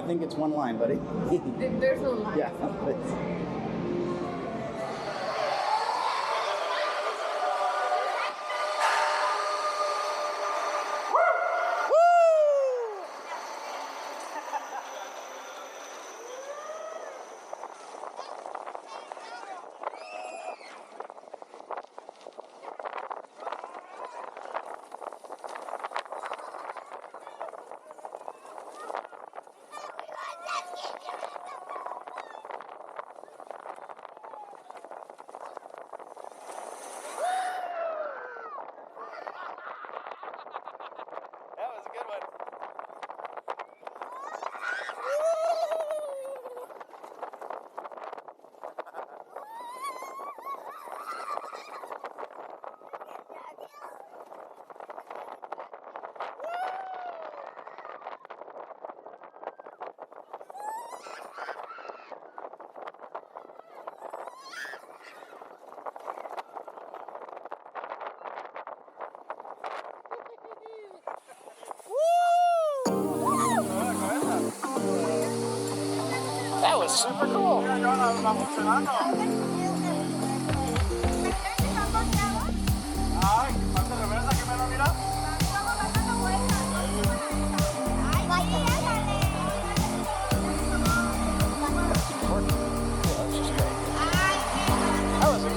I think it's one line, buddy. There's no line. Yeah. That was a good one. That was super cool.